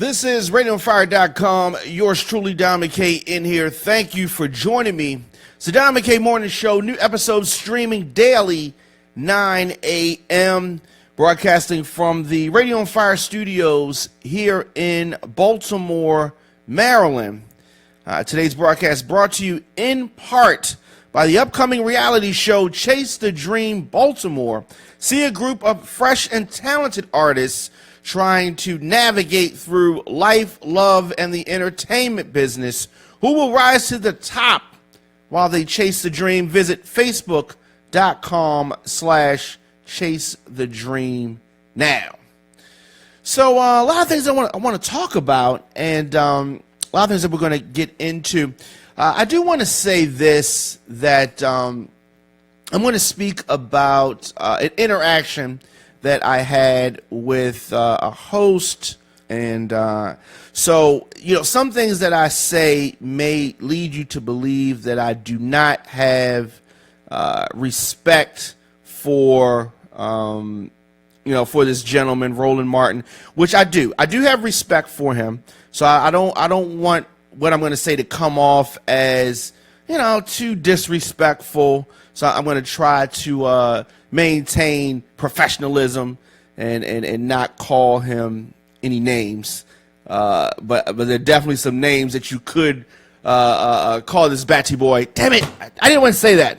This is RadioFire.com. Yours truly, Don McKay, in here. Thank you for joining me. It's the Don McKay Morning Show. New episodes streaming daily, 9 a.m. Broadcasting from the Radio on Fire studios here in Baltimore, Maryland. Today's broadcast brought to you in part by the upcoming reality show Chase the Dream Baltimore. See a group of fresh and talented artists trying to navigate through life, love, and the entertainment business. Who will rise to the top while they chase the dream? Visit Facebook.com/Chase the Dream now. So a lot of things I want to talk about, and a lot of things that we're going to get into. I do want to say this, that I'm going to speak about an interaction that I had with a host, and so, you know, some things that I say may lead you to believe that I do not have respect for, for this gentleman, Roland Martin, which I do. I do have respect for him, so I don't want what I'm going to say to come off as, too disrespectful. So I'm going to try to maintain professionalism and not call him any names. But there are definitely some names that you could call this batty boy. Damn it! I didn't want to say that.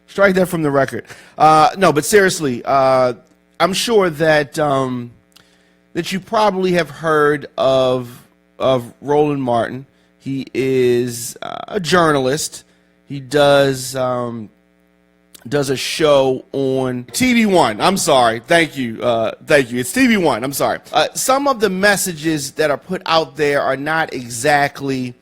Strike that from the record. No, but seriously, I'm sure that that you probably have heard of Roland Martin. He is a journalist. He does a show on TV One. I'm sorry. Thank you. It's TV One. I'm sorry. Some of the messages that are put out there are not exactly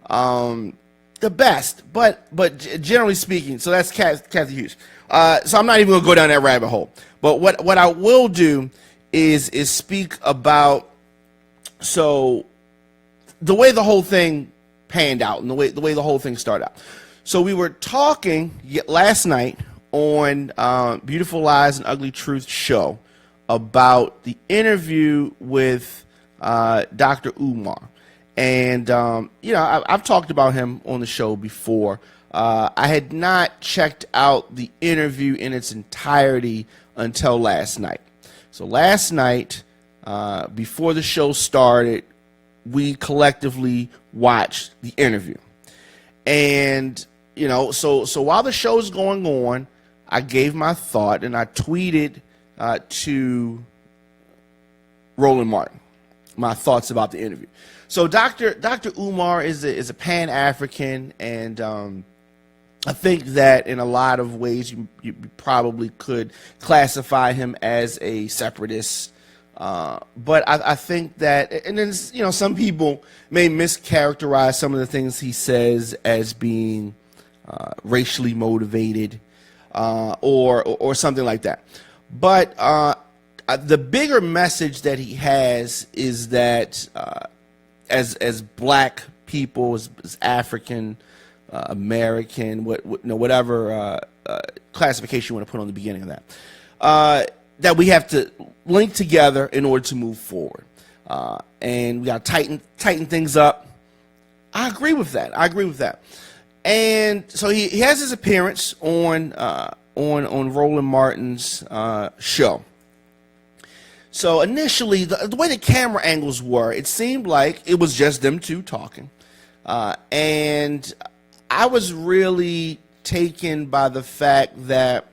the best, but generally speaking. So that's Kathy Hughes. So I'm not even gonna go down that rabbit hole. But what I will do is speak about the way the whole thing panned out and the way the whole thing started out. So we were talking last night on Beautiful Lies and Ugly Truth show about the interview with Dr. Umar. And, I've talked about him on the show before. I had not checked out the interview in its entirety until last night. So last night, before the show started, we collectively watched the interview. And, so while the show's going on, I gave my thought, and I tweeted to Roland Martin my thoughts about the interview. So Dr. Umar is a Pan-African, and I think that in a lot of ways you probably could classify him as a separatist. But I think that, and then, some people may mischaracterize some of the things he says as being racially motivated, or something like that. But the bigger message that he has is that as black people, as African American, whatever classification you want to put on the beginning of that, that we have to link together in order to move forward, and we got to tighten things up. I agree with that. And so he has his appearance on Roland Martin's show. So initially, the way the camera angles were, it seemed like it was just them two talking, and I was really taken by the fact that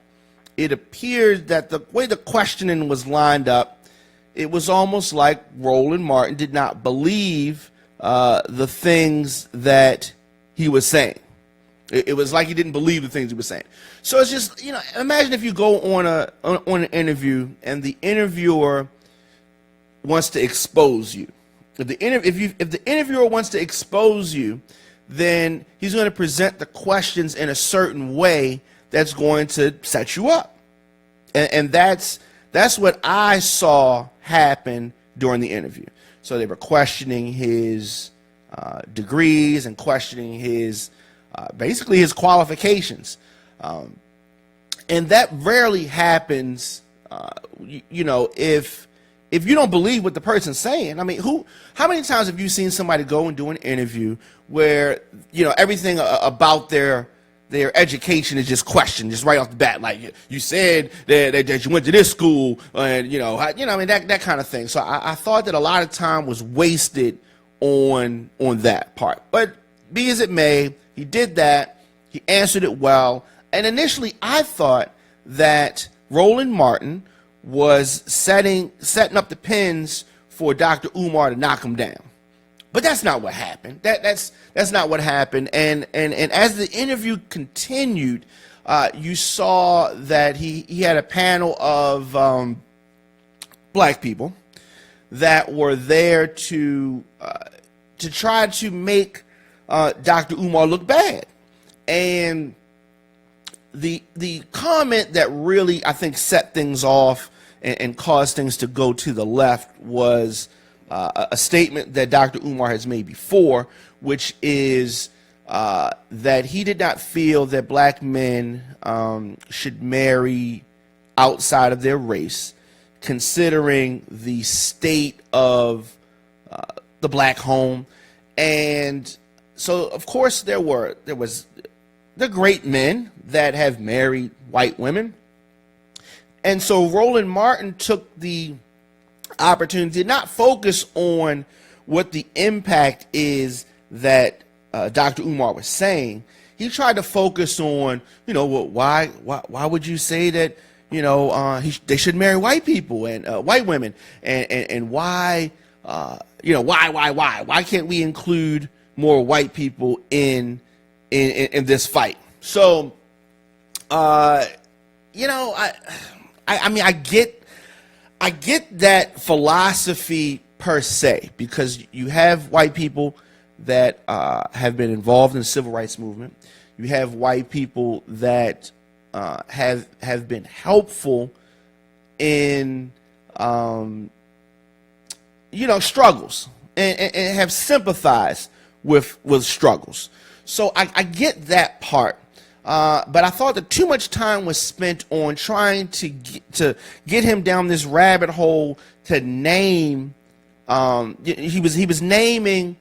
it appeared that the way the questioning was lined up, it was almost like Roland Martin did not believe the things that he was saying. It was like he didn't believe the things he was saying. So it's just, imagine if you go on an interview and the interviewer wants to expose you. If the interviewer wants to expose you, then he's going to present the questions in a certain way that's going to set you up. And that's what I saw happen during the interview. So they were questioning his degrees and questioning his basically his qualifications. And that rarely happens, if if you don't believe what the person's saying, I mean, how many times have you seen somebody go and do an interview where, everything about their education is just questioned, just right off the bat, like you said that you went to this school, and I mean that kind of thing. So I thought that a lot of time was wasted on that part. But be as it may, he did that. He answered it well. And initially, I thought that Roland Martin was setting up the pins for Dr. Umar to knock him down. But that's not what happened. That's not what happened. And as the interview continued, you saw that he had a panel of black people that were there to try to make Dr. Umar look bad. And the comment that really, I think, set things off and caused things to go to the left was a statement that Dr. Umar has made before, which is that he did not feel that black men should marry outside of their race, considering the state of the black home. And so, of course, there was the great men that have married white women. And so Roland Martin took the opportunity to not focus on what the impact is that Dr. Umar was saying. He tried to focus on, why would you say that, they should marry white people and white women, and why can't we include more white people in this fight? So, I mean, I get that philosophy per se, because you have white people that have been involved in the civil rights movement. You have white people that have been helpful in struggles and have sympathized with struggles. So I get that part. But I thought that too much time was spent on trying to get him down this rabbit hole to name. He was naming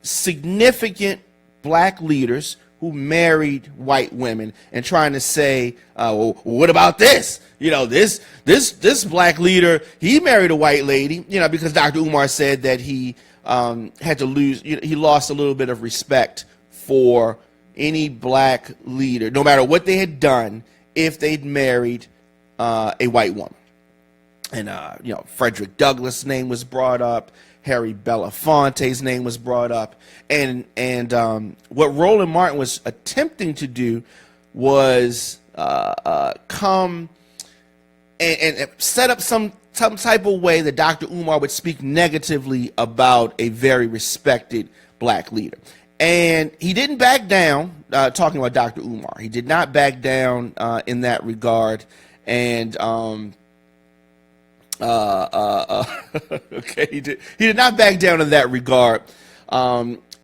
significant black leaders who married white women and trying to say, well, what about this? This black leader, he married a white lady, because Dr. Umar said that he had to lose, he lost a little bit of respect for any black leader, no matter what they had done, if they'd married a white woman. And Frederick Douglass' name was brought up, Harry Belafonte's name was brought up, and what Roland Martin was attempting to do was come and set up some type of way that Dr. Umar would speak negatively about a very respected black leader. And he didn't back down, talking about Dr. Umar. He did not back down in that regard. And okay, he did not back down in that regard.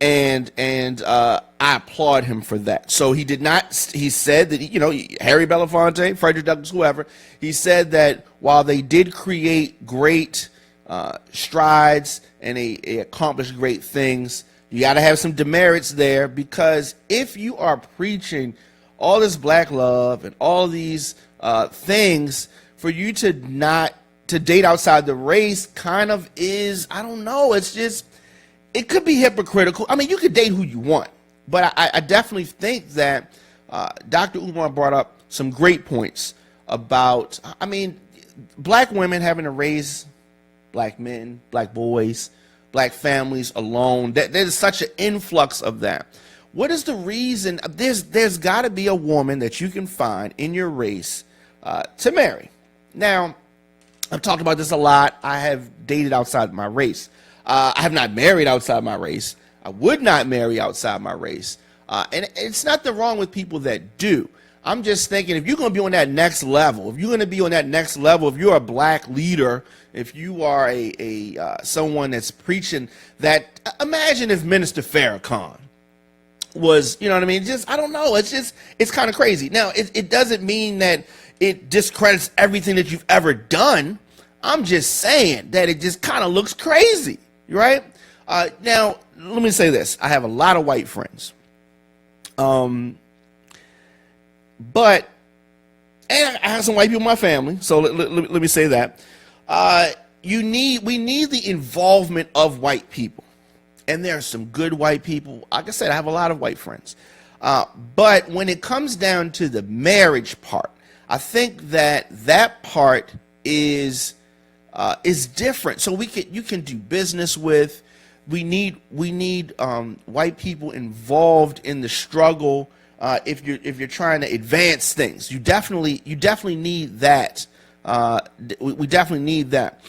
And I applaud him for that. So he did not. He said that Harry Belafonte, Frederick Douglass, whoever. He said that while they did create great strides and they accomplished great things, you got to have some demerits there, because if you are preaching all this black love and all these things, for you to not to date outside the race kind of is, I don't know, it's just, it could be hypocritical. I mean, you could date who you want, but I definitely think that Dr. Umar brought up some great points about, I mean, black women having to raise black men, black boys, black families alone. There's such an influx of that. What is the reason? There's got to be a woman that you can find in your race to marry. Now, I've talked about this a lot. I have dated outside my race. I have not married outside my race. I would not marry outside my race. And it's nothing wrong with people that do. I'm just thinking, if you're going to be on that next level, if you're a black leader, if you are someone that's preaching that, imagine if Minister Farrakhan was, you know what I mean? Just, I don't know. It's kind of crazy. Now, it doesn't mean that it discredits everything that you've ever done. I'm just saying that it just kind of looks crazy, right? Now, let me say this. I have a lot of white friends. But, and I have some white people in my family, so let me say that. We need the involvement of white people. And there are some good white people. Like I said, I have a lot of white friends. But when it comes down to the marriage part, I think that part is different. So you can do business with. We need white people involved in the struggle. If you're trying to advance things, you definitely need that. We definitely need that.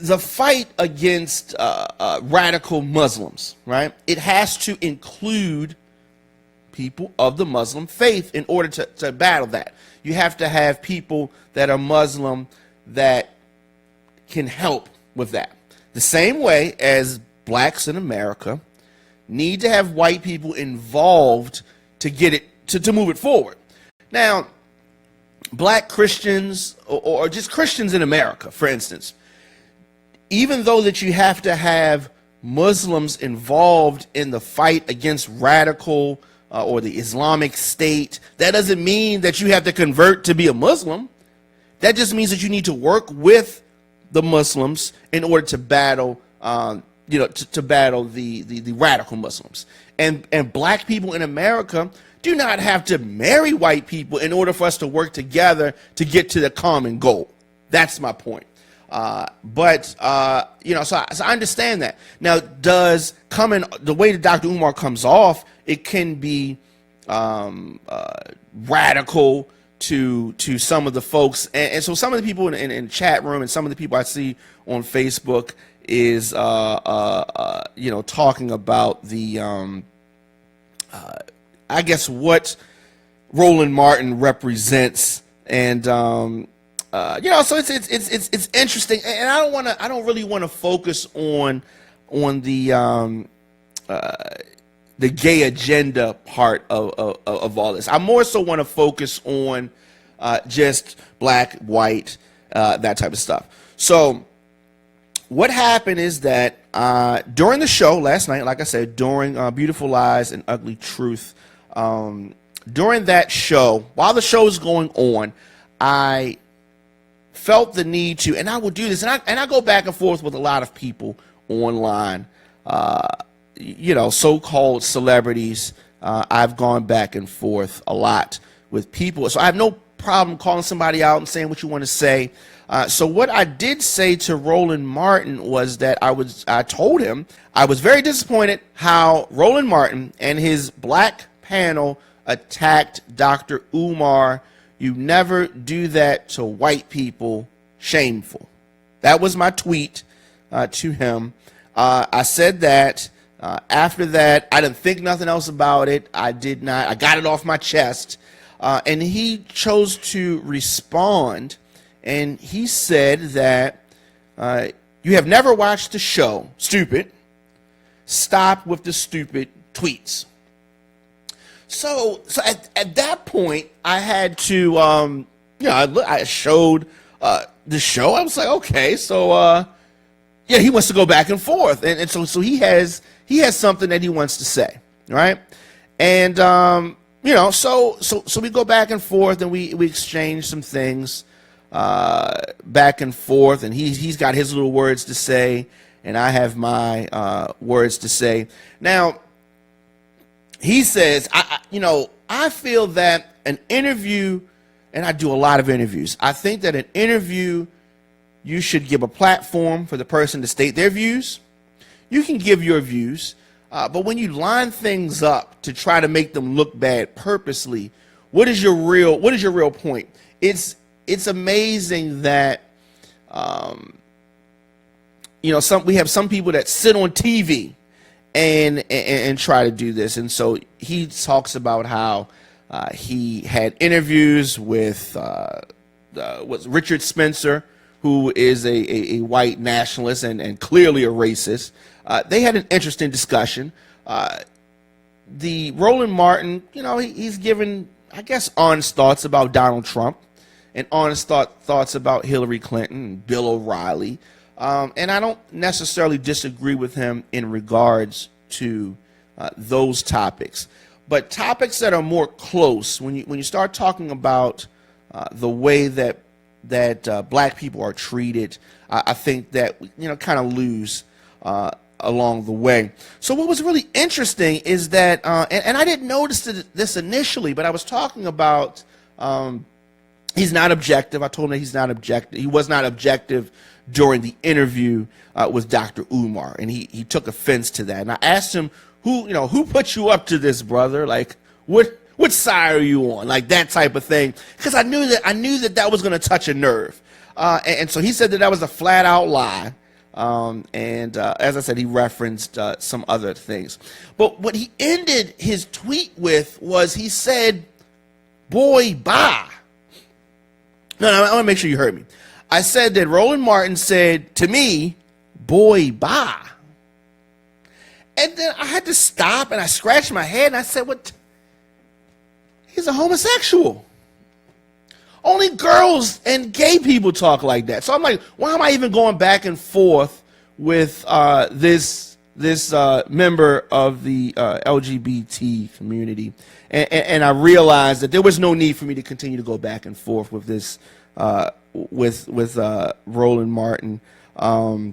The fight against radical Muslims, right? It has to include people of the Muslim faith in order to battle that. You have to have people that are Muslim that can help with that. The same way as blacks in America need to have white people involved to get it to move it forward. Now, black Christians or just Christians in America, for instance, even though that you have to have Muslims involved in the fight against radical or the Islamic State, that doesn't mean that you have to convert to be a Muslim. That just means that you need to work with the Muslims in order to battle, to battle the radical Muslims. And black people in America do not have to marry white people in order for us to work together to get to the common goal. That's my point. So I understand that. Now, the way that Dr. Umar comes off, it can be radical to some of the folks, and so some of the people in the chat room and some of the people I see on Facebook is talking about the I guess what Roland Martin represents, and so it's interesting, and I don't really want to focus on the gay agenda part of all this. I more so want to focus on just black, white, that type of stuff. So what happened is that during the show last night, like I said, during Beautiful Lies and Ugly Truth, during that show, while the show is going on, I felt the need to, and I will do this, and I go back and forth with a lot of people online, so-called celebrities. I've gone back and forth a lot with people, so I have no problem calling somebody out and saying what you want to say. So what I did say to Roland Martin was that I told him I was very disappointed how Roland Martin and his black panel attacked Dr. Umar. You never do that to white people. Shameful. That was my tweet to him. I said that. After that, I didn't think nothing else about it. I did not. I got it off my chest. And he chose to respond, and he said that you have never watched the show. Stupid. Stop with the stupid tweets. So at that point, I had to, I showed the show. I was like, okay, so he wants to go back and forth, and so he has something that he wants to say, right? And so we go back and forth, and we exchange some things back and forth, and he's got his little words to say, and I have my words to say. Now, he says, I feel that an interview, and I do a lot of interviews, I think that an interview, you should give a platform for the person to state their views. You can give your views, but when you line things up to try to make them look bad purposely, what is your real point? It's amazing that we have some people that sit on TV and try to do this. And so he talks about how he had interviews with Richard Spencer, who is a white nationalist and clearly a racist. They had an interesting discussion. The Roland Martin, he's given, I guess, honest thoughts about Donald Trump. and honest thoughts about Hillary Clinton and Bill O'Reilly. And I don't necessarily disagree with him in regards to those topics. But topics that are more close, when you start talking about the way that black people are treated, I think that kind of lose along the way. So what was really interesting is that, and I didn't notice this initially, but I was talking about he's not objective. I told him that he's not objective. He was not objective during the interview with Dr. Umar, and he took offense to that. And I asked him, who put you up to this, brother? Like, what side are you on? Like that type of thing. Because I knew that was going to touch a nerve. And so he said that was a flat out lie. And as I said, he referenced some other things. But what he ended his tweet with was he said, boy, bye. No, I want to make sure you heard me. I said that Roland Martin said to me, boy, bye. And then I had to stop and I scratched my head and I said, what? He's a homosexual. Only girls and gay people talk like that. So I'm like, why am I even going back and forth with this member of the LGBT community? And I realized that there was no need for me to continue to go back and forth with this with Roland Martin. So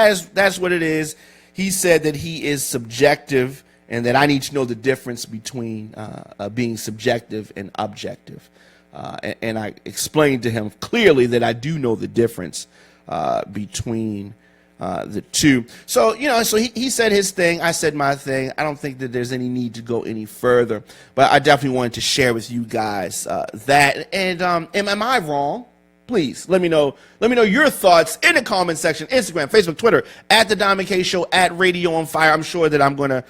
that's what it is. He said that he is subjective and that I need to know the difference between being subjective and objective. And I explained to him clearly that I do know the difference between the two. So, so he said his thing, I said my thing. I don't think that there's any need to go any further, but I definitely wanted to share with you guys that. And am I wrong? Please let me know. Let me know your thoughts in the comment section, Instagram, Facebook, Twitter, at The Diamond K Show, at Radio on Fire. I'm sure that I'm going to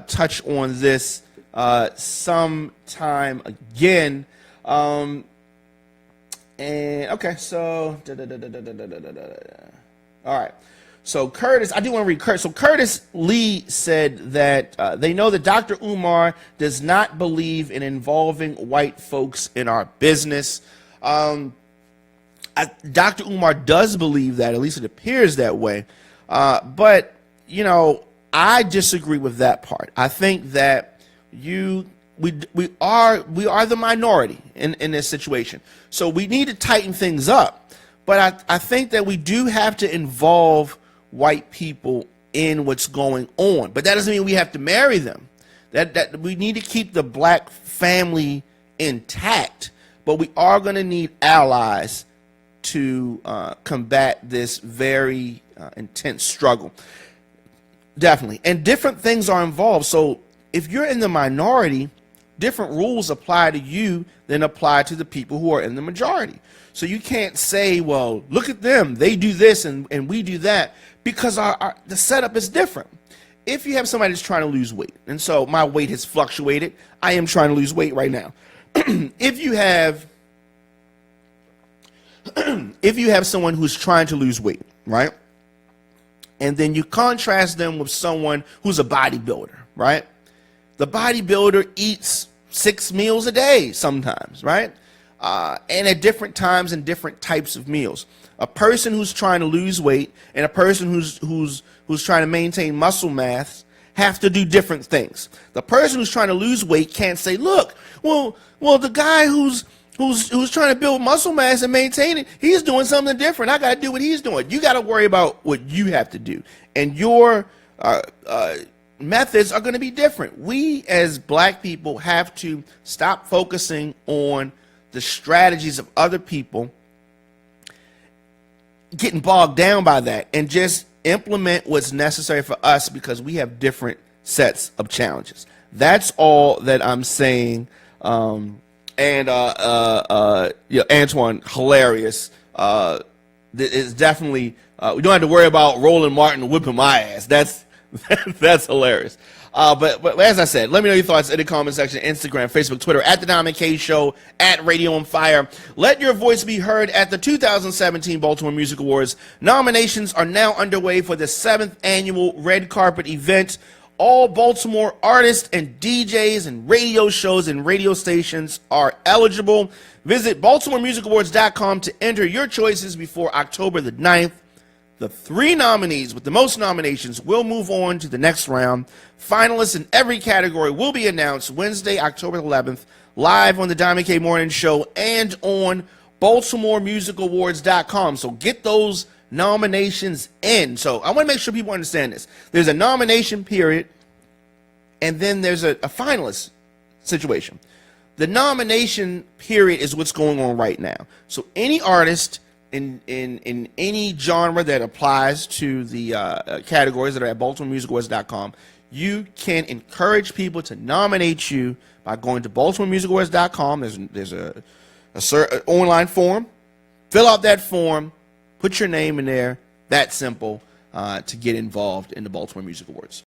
touch on this sometime again. And okay, so all right. So Curtis, I do want to read Curtis. So Curtis Lee said that they know that Dr. Umar does not believe in involving white folks in our business. Dr. Umar does believe that, at least it appears that way. But, I disagree with that part. I think that we are the minority in this situation. So we need to tighten things up. But I think that we do have to involve white people in what's going on. But that doesn't mean we have to marry them. That we need to keep the black family intact. But we are going to need allies to combat this very intense struggle. Definitely. And different things are involved. So if you're in the minority, different rules apply to you than apply to the people who are in the majority. So you can't say, well, look at them, they do this and we do that, because the setup is different. If you have somebody that's trying to lose weight, and so my weight has fluctuated, I am trying to lose weight right now. If you have someone who's trying to lose weight, right? And then you contrast them with someone who's a bodybuilder, right? The bodybuilder eats 6 meals a day sometimes, right? And at different times and different types of meals. A person who's trying to lose weight and a person who's trying to maintain muscle mass have to do different things. The person who's trying to lose weight can't say, look, well, the guy who's trying to build muscle mass and maintain it, he's doing something different. I got to do what he's doing. You got to worry about what you have to do. And your methods are going to be different. We as black people have to stop focusing on the strategies of other people, getting bogged down by that, and just implement what's necessary for us, because we have different sets of challenges. That's all that I'm saying. And Antoine, hilarious. It's definitely we don't have to worry about Roland Martin whipping my ass. That's hilarious. But as I said, let me know your thoughts in the comment section, Instagram, Facebook, Twitter, at The Diamond K Show, at Radio on Fire. Let your voice be heard at the 2017 Baltimore Music Awards. Nominations are now underway for the 7th annual Red Carpet event. all Baltimore artists and DJs and radio shows and radio stations are eligible. Visit BaltimoreMusicAwards.com to enter your choices before October the 9th. The 3 nominees with the most nominations will move on to the next round. Finalists in every category will be announced Wednesday, October 11th, live on the Diamond K Morning Show and on BaltimoreMusicAwards.com. So get those nominations in. So I want to make sure people understand this. There's a nomination period, and then there's a finalist situation. The nomination period is what's going on right now. So any artist in any genre that applies to the categories that are at BaltimoreMusicAwards.com, you can encourage people to nominate you by going to BaltimoreMusicAwards.com. There's a online form. Fill out that form. Put your name in there. That simple to get involved in the Baltimore Music Awards.